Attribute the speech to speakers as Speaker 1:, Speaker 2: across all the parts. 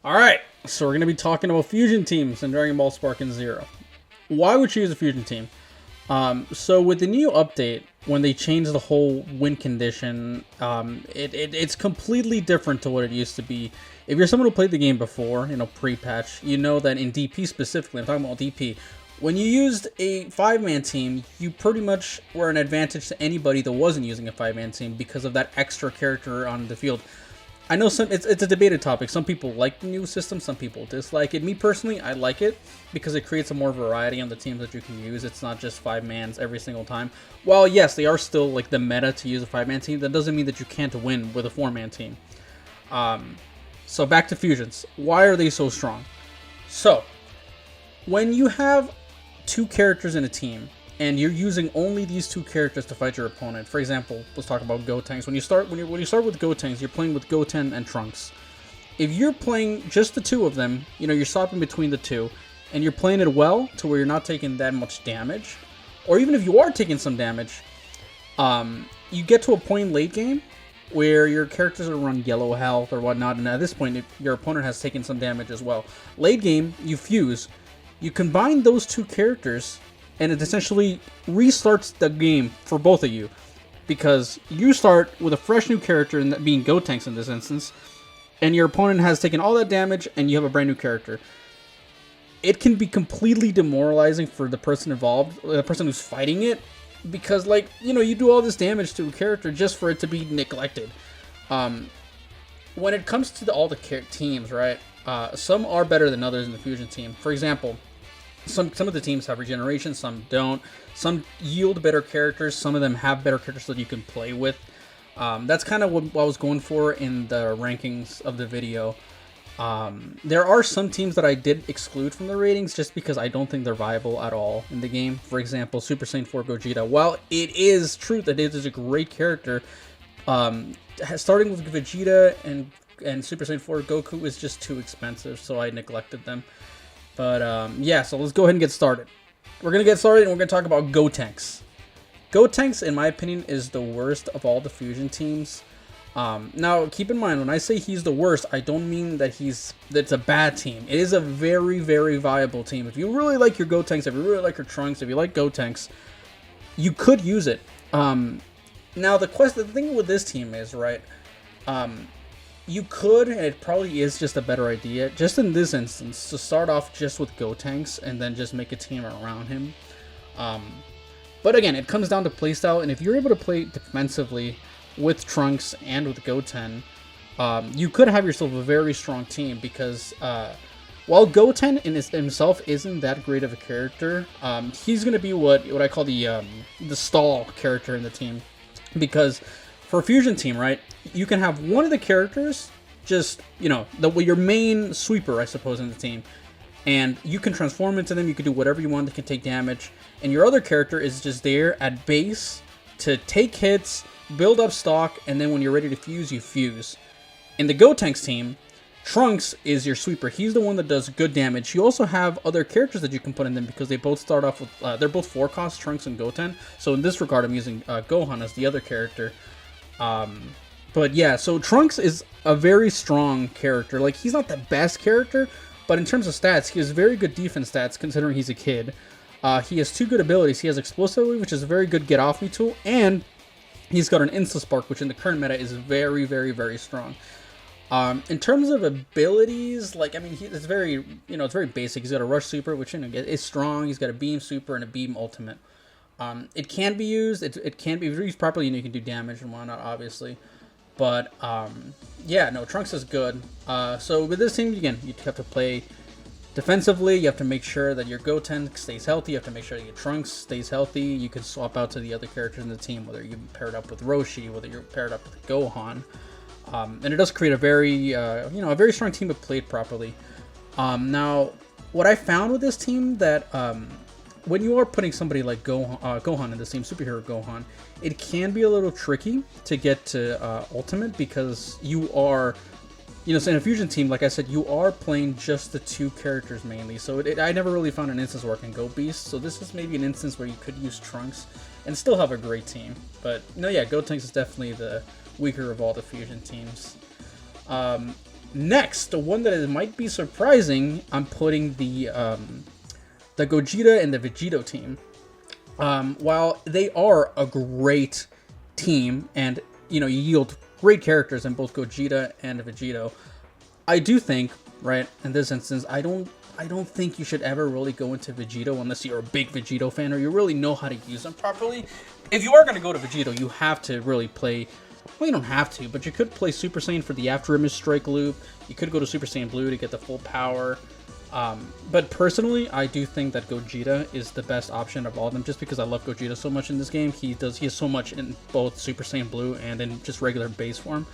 Speaker 1: Alright, so we're going to be talking about fusion teams in Dragon Ball Sparking Zero. Why would you use a fusion team? So with the new update, when they changed the whole win condition, it's completely different to what it used to be. If you're someone who played the game before, pre-patch, you know that in DP specifically, I'm talking about DP, when you used a 5-man team, you pretty much were an advantage to anybody that wasn't using a 5-man team because of that extra character on the field. I know it's a debated topic. Some people like the new system, some people dislike it. Me personally, I like it because it creates a more variety on the teams that you can use. It's not just 5-mans every single time. While yes, they are still like the meta to use a 5-man team, that doesn't mean that you can't win with a 4-man team. So back to fusions. Why are they so strong? So when you have two characters in a team, and you're using only these two characters to fight your opponent. For example, let's talk about Gotenks. When you start with Gotenks, you're playing with Goten and Trunks. If you're playing just the two of them, you're swapping between the two, and you're playing it well to where you're not taking that much damage, or even if you are taking some damage, you get to a point late game where your characters are run yellow health or whatnot, and at this point, your opponent has taken some damage as well. Late game, you fuse. You combine those two characters, and it essentially restarts the game for both of you. Because you start with a fresh new character, and that being Gotenks in this instance, and your opponent has taken all that damage, and you have a brand new character. It can be completely demoralizing for the person involved, the person who's fighting it, because, you do all this damage to a character just for it to be neglected. When it comes to all the teams, right, some are better than others in the fusion team. For example, some of the teams have regeneration, some don't. Some yield better characters, some of them have better characters that you can play with. That's kind of what I was going for in the rankings of the video. There are some teams that I did exclude from the ratings just because I don't think they're viable at all in the game. For example, Super Saiyan 4 Gogeta. While it is true that it is a great character, starting with Vegeta and Super Saiyan 4 Goku is just too expensive, so I neglected them. But, yeah, so let's go ahead and get started. We're going to get started, and we're going to talk about Gotenks. Gotenks, in my opinion, is the worst of all the fusion teams. Now, keep in mind, when I say he's the worst, I don't mean that that's a bad team. It is a very, very viable team. If you really like your Gotenks, if you really like your Trunks, if you like Gotenks, you could use it. Now, the thing with this team is, right, you could, and it probably is just a better idea, just in this instance, to start off just with Gotenks and then just make a team around him. But again, it comes down to playstyle, and if you're able to play defensively with Trunks and with Goten, you could have yourself a very strong team because while Goten in himself isn't that great of a character, he's going to be what I call the stall character in the team. Because for a fusion team, right, you can have one of the characters just, your main sweeper, I suppose, in the team. And you can transform into them, you can do whatever you want, they can take damage. And your other character is just there at base to take hits, build up stock, and then when you're ready to fuse, you fuse. In the Gotenks team, Trunks is your sweeper. He's the one that does good damage. You also have other characters that you can put in them because they both start off with, they're both 4-cost, Trunks and Goten. So in this regard, I'm using Gohan as the other character. But yeah, so Trunks is a very strong character. Like, he's not the best character, but in terms of stats, he has very good defense stats considering he's a kid. He has two good abilities. He has Explosivity, which is a very good get-off-me tool, and he's got an Insta-Spark, which in the current meta is very, very, very strong. In terms of abilities, it's very, it's very basic. He's got a Rush Super, which, is strong. He's got a Beam Super and a Beam Ultimate. It can be used. It can be used properly, and you can do damage and whatnot, obviously. But, yeah, no, Trunks is good. So with this team, again, you have to play defensively. You have to make sure that your Goten stays healthy. You have to make sure that your Trunks stays healthy. You can swap out to the other characters in the team, whether you pair it up with Roshi, whether you're paired up with Gohan. And it does create a very, a very strong team if played properly. Now, what I found with this team that when you are putting somebody like Gohan in this team, Superhero Gohan, it can be a little tricky to get to Ultimate because you are, so in a fusion team, like I said, you are playing just the two characters mainly. So I never really found an instance where I can go Beast. So this is maybe an instance where you could use Trunks and still have a great team. But no, yeah, Gotenks is definitely the weaker of all the fusion teams. Next, the one that might be surprising, I'm putting the Gogeta and the Vegito team. While they are a great team, and you yield great characters in both Gogeta and Vegito, I do think, right, in this instance, I don't think you should ever really go into Vegito unless you're a big Vegito fan or you really know how to use them properly. If you are going to go to Vegito, you have to really play. Well, you don't have to, but you could play Super Saiyan for the after image strike loop. You could go to Super Saiyan Blue to get the full power. But personally, I do think that Gogeta is the best option of all of them, just because I love Gogeta so much in this game. He has so much in both Super Saiyan Blue and in just regular base form.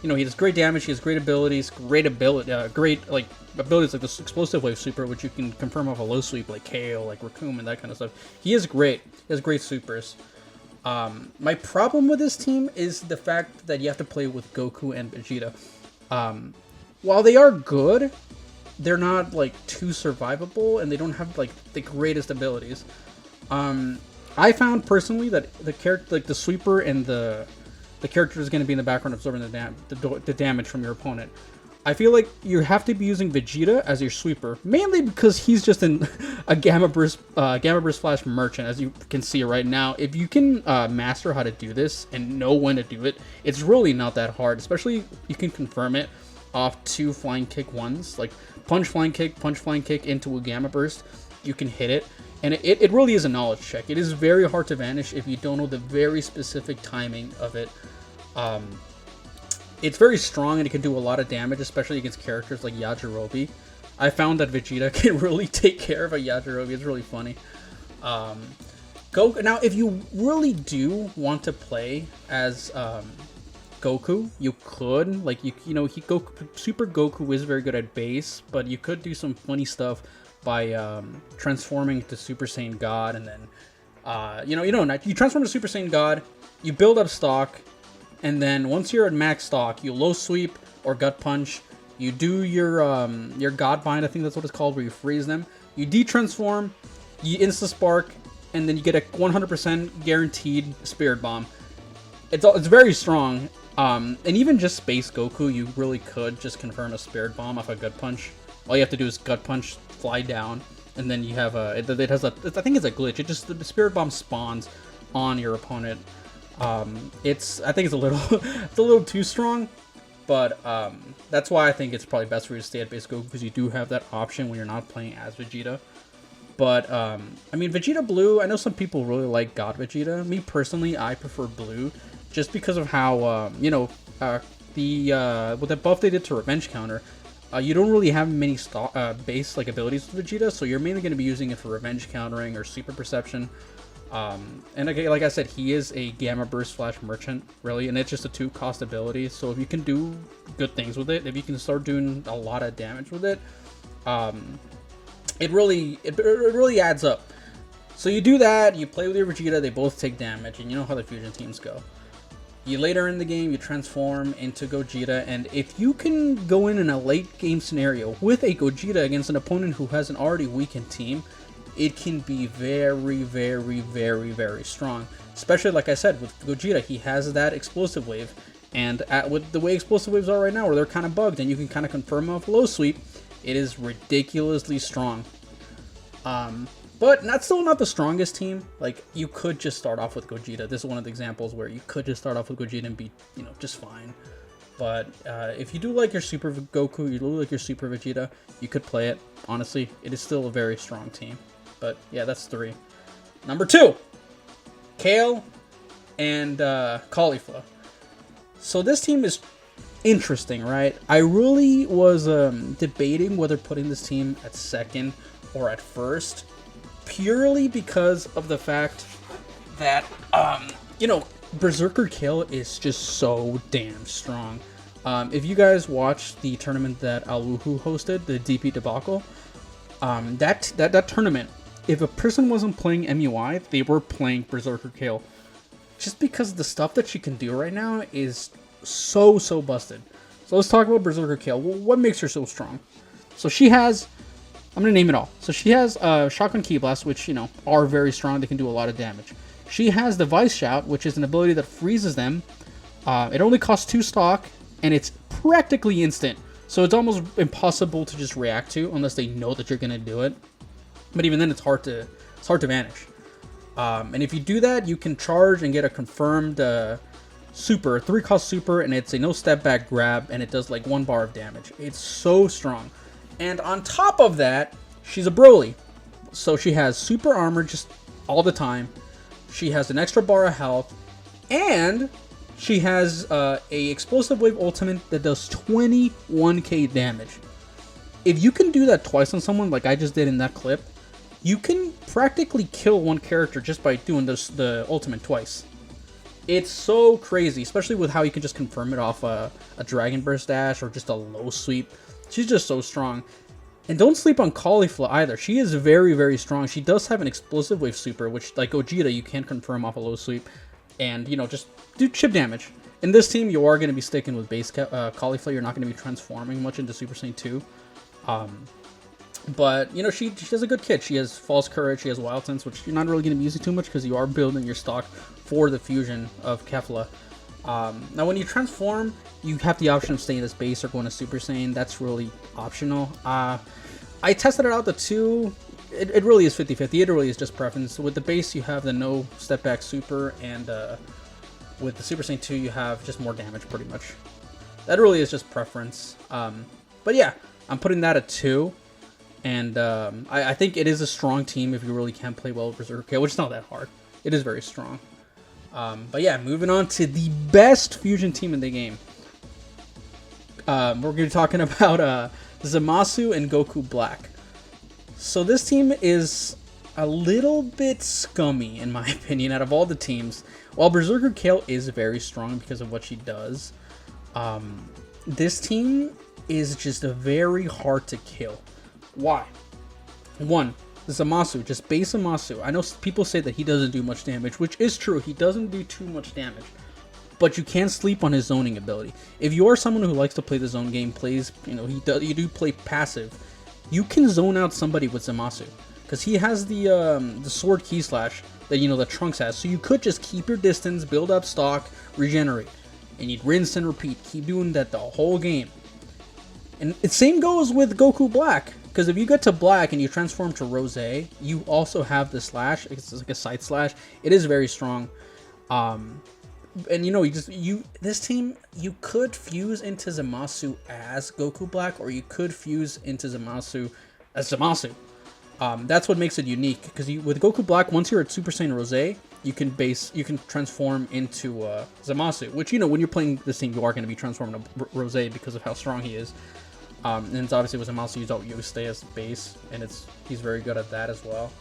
Speaker 1: He does great damage. He has great abilities, great abilities like this explosive wave super, which you can confirm off a low sweep like KO, like Raccoon, and that kind of stuff. He is great. He has great supers. My problem with this team is the fact that you have to play with Goku and Vegeta. While they are good, they're not like too survivable, and they don't have like the greatest abilities. I found personally that the character, like the sweeper and the character is going to be in the background absorbing the damage from your opponent. I feel like you have to be using Vegeta as your sweeper, mainly because he's just in a Gamma Burst Flash merchant, as you can see right now. If you can master how to do this and know when to do it, it's really not that hard. Especially you can confirm it off 2 flying kick ones, like punch flying kick into a Gamma Burst. You can hit it, and it really is a knowledge check. It is very hard to vanish if you don't know the very specific timing of it. It's very strong and it can do a lot of damage, especially against characters like Yajirobe. I found that Vegeta can really take care of a Yajirobe. It's really funny. Now, if you really do want to play as Goku, you could. Super Goku is very good at base, but you could do some funny stuff by transforming to Super Saiyan God, and then you transform to Super Saiyan God, you build up stock, and then once you're at max stock, you low sweep or gut punch. You do your God Bind, I think that's what it's called, where you freeze them. You de-transform, you insta spark, and then you get a 100% guaranteed Spirit Bomb. It's very strong. And even just Space Goku, you really could just confirm a Spirit Bomb off a gut punch. All you have to do is gut punch, fly down, and then you have I think it's a glitch. The Spirit Bomb spawns on your opponent. I think it's a little too strong, but that's why I think it's probably best for you to stay at base Goku, because you do have that option when you're not playing as Vegeta. But I mean, Vegeta Blue, I know some people really like God Vegeta. Me personally, I prefer Blue, just because of how with the buff they did to Revenge Counter. You don't really have many base abilities with Vegeta, so you're mainly going to be using it for Revenge Countering or Super Perception. And again, like I said, he is a Gamma Burst Flash merchant, really, and it's just a 2-cost ability. So if you can do good things with it, if you can start doing a lot of damage with it, it really adds up. So you do that, you play with your Vegeta, they both take damage, and you know how the fusion teams go. You later in the game, you transform into Gogeta, and if you can go in a late game scenario with a Gogeta against an opponent who has an already weakened team, it can be very, very, very, very strong. Especially, like I said, with Gogeta, he has that explosive wave, and with the way explosive waves are right now, where they're kind of bugged, and you can kind of confirm off low sweep, it is ridiculously strong. But still not the strongest team. Like, you could just start off with Gogeta. This is one of the examples where you could just start off with Gogeta and be, just fine. But if you do like your Super Goku, you do like your Super Vegeta, you could play it. Honestly, it is still a very strong team. But yeah, that's 3. Number 2, Kale and Caulifla. So this team is interesting, right? I really was debating whether putting this team at 2nd or at 1st, purely because of the fact that Berserker Kale is just so damn strong. If you guys watched the tournament that Aluhu hosted, the DP debacle, that tournament, if a person wasn't playing MUI, they were playing Berserker Kale. Just because the stuff that she can do right now is so busted. So let's talk about Berserker Kale. Well, what makes her so strong? So she has, I'm going to name it all. So she has Shotgun Ki Blast, which, are very strong. They can do a lot of damage. She has the Vice Shout, which is an ability that freezes them. It only costs 2 stock, and it's practically instant. So it's almost impossible to just react to unless they know that you're gonna do it. But even then, it's hard to vanish. And if you do that, you can charge and get a confirmed super, 3-cost super, and it's a no step back grab, and it does like 1 bar of damage. It's so strong. And on top of that, she's a Broly. So she has super armor just all the time. She has an extra bar of health, and she has a explosive wave ultimate that does 21k damage. If you can do that twice on someone like I just did in that clip, you can practically kill one character just by doing the ultimate twice. It's so crazy, especially with how you can just confirm it off a Dragon Burst dash or just a low sweep. She's just so strong. And don't sleep on Kefla either. She is very, very strong. She does have an explosive wave super, which like Gogeta, you can confirm off a low sweep. And, you know, just do chip damage. In this team, you are going to be sticking with base Kefla. You're not going to be transforming much into Super Saiyan 2. But, you know, she has a good kit. She has False Courage, she has Wild Sense, which you're not really going to be using too much because you are building your stock for the fusion of Kefla. Now, when you transform, you have the option of staying as base or going to Super Saiyan. That's really optional. I tested it out, the two. It really is 50-50. It really is just preference. With the base, you have the no step back super, and with the Super Saiyan 2, you have just more damage, pretty much. That really is just preference. But yeah, I'm putting that at 2. And I think it is a strong team if you really can play well with Berserker Kale, which is not that hard. It is very strong. But yeah, moving on to the best fusion team in the game. We're going to be talking about Zamasu and Goku Black. So this team is a little bit scummy, in my opinion, out of all the teams. While Berserker Kale is very strong because of what she does, this team is just very hard to kill. Why? 1, Zamasu, just base Zamasu. I know people say that he doesn't do much damage, which is true. He doesn't do too much damage. But you can't sleep on his zoning ability. If you are someone who likes to play the zone game, plays, you know, you do play passive, you can zone out somebody with Zamasu. Because he has the sword key slash that, you know, that Trunks has. So you could just keep your distance, build up stock, regenerate. And you'd rinse and repeat. Keep doing that the whole game. And the same goes with Goku Black. Because if you get to Black and you transform to Rose, you also have the slash. It's like a side slash. It is very strong. And you know, this team, you could fuse into Zamasu as Goku Black, or you could fuse into Zamasu as Zamasu. That's what makes it unique. Because with Goku Black, once you're at Super Saiyan Rose, you can transform into Zamasu. Which, you know, when you're playing this team, you are going to be transformed to Rose because of how strong he is. And it's obviously with Zamasu, you stay as base, and he's very good at that as well.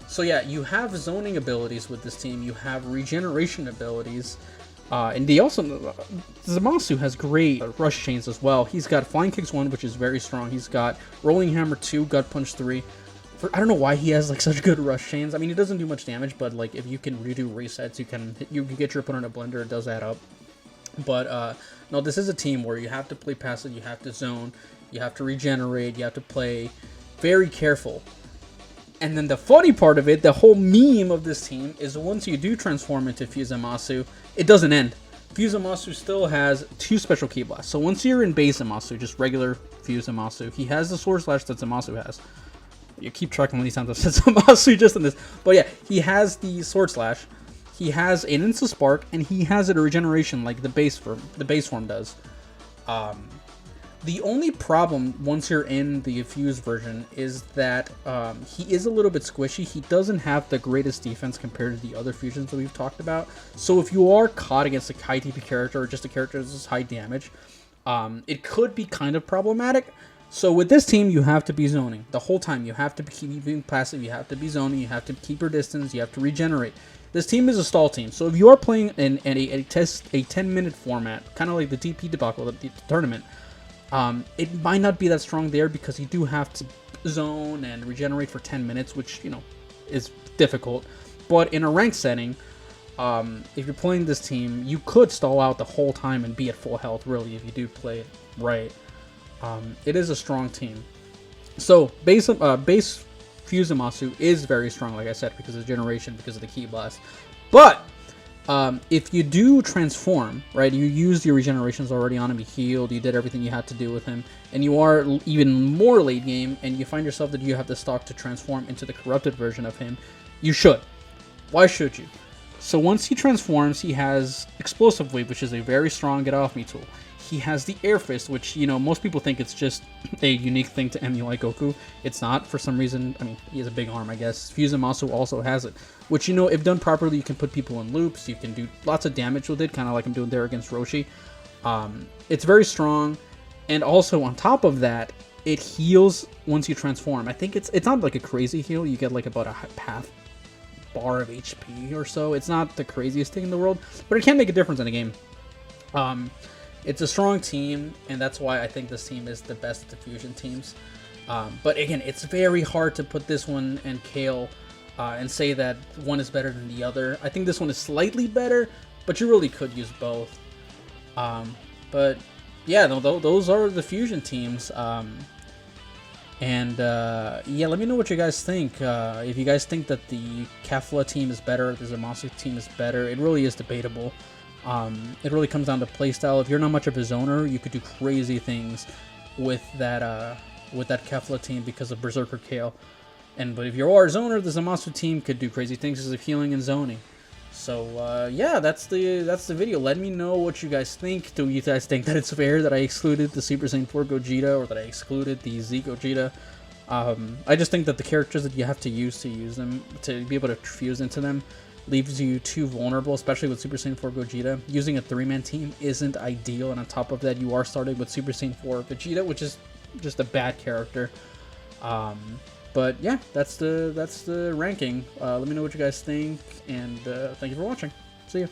Speaker 1: So yeah, you have zoning abilities with this team. You have regeneration abilities, and Zamasu has great rush chains as well. He's got Flying Kicks 1, which is very strong. He's got Rolling Hammer 2, Gut Punch 3. I don't know why he has like such good rush chains. I mean, he doesn't do much damage, but like if you can redo resets, you can get your opponent a blender. It does add up. But no, this is a team where you have to play passive, you have to zone, you have to regenerate, you have to play very careful. And then the funny part of it, the whole meme of this team, is once you do transform into Fuse Zamasu, it doesn't end. Fuse Zamasu still has 2 special Ki Blasts. So once you're in base Zamasu, just regular Fuse Zamasu, he has the Sword Slash that Zamasu has. You keep tracking how many times I've said Zamasu just in this. But yeah, he has the Sword Slash. He has an Insta Spark, and he has a regeneration like the base form does. The only problem once you're in the Fused version is that he is a little bit squishy. He doesn't have the greatest defense compared to the other fusions that we've talked about. So if you are caught against a high TP character or just a character that's high damage, it could be kind of problematic. So with this team, you have to be zoning the whole time. You have to keep being passive. You have to be zoning. You have to keep your distance. You have to regenerate. This team is a stall team. So if you are playing in a 10-minute format, kind of like the DP debacle, the tournament, it might not be that strong there because you do have to zone and regenerate for 10 minutes, which, you know, is difficult. But in a ranked setting, if you're playing this team, you could stall out the whole time and be at full health, really, if you do play it right. It is a strong team. So base Fuse Zamasu is very strong, like I said, because of the generation, because of the Ki Blast. But If you do transform, right, you used your regenerations already on him, he healed, you did everything you had to do with him, and you are even more late game, and you find yourself that you have the stock to transform into the corrupted version of him, you should. Why should you? So once he transforms, he has Explosive Wave, which is a very strong get off me tool. He has the Air Fist, which, you know, most people think it's just a unique thing to emulate Goku. It's not, for some reason. I mean, he has a big arm, I guess. Zamasu also has it, which, you know, if done properly, you can put people in loops. You can do lots of damage with it, kind of like I'm doing there against Roshi. It's very strong, and also on top of that, it heals once you transform. I think it's not like a crazy heal. You get like about a half bar of HP or so. It's not the craziest thing in the world, but it can make a difference in a game. It's a strong team, and that's why I think this team is the best of the fusion teams. But again, it's very hard to put this one and Kale and say that one is better than the other. I think this one is slightly better, but you really could use both. But yeah, those are the fusion teams. Yeah, let me know what you guys think. If you guys think that the Kefla team is better, the Zamasu team is better, it really is debatable. It really comes down to playstyle. If you're not much of a zoner, you could do crazy things with that Kefla team because of Berserker Kale. But if you are a zoner, the Zamasu team could do crazy things because of healing and zoning. So yeah, that's the video. Let me know what you guys think. Do you guys think that it's fair that I excluded the Super Saiyan 4 Gogeta, or that I excluded the Z Gogeta? I just think that the characters that you have to use them, to be able to fuse into them, leaves you too vulnerable, especially with Super Saiyan 4 Gogeta. Using a 3-man team isn't ideal, and on top of that, you are starting with Super Saiyan 4 Vegeta, which is just a bad character. But yeah, that's the ranking. Let me know what you guys think, and thank you for watching. See ya.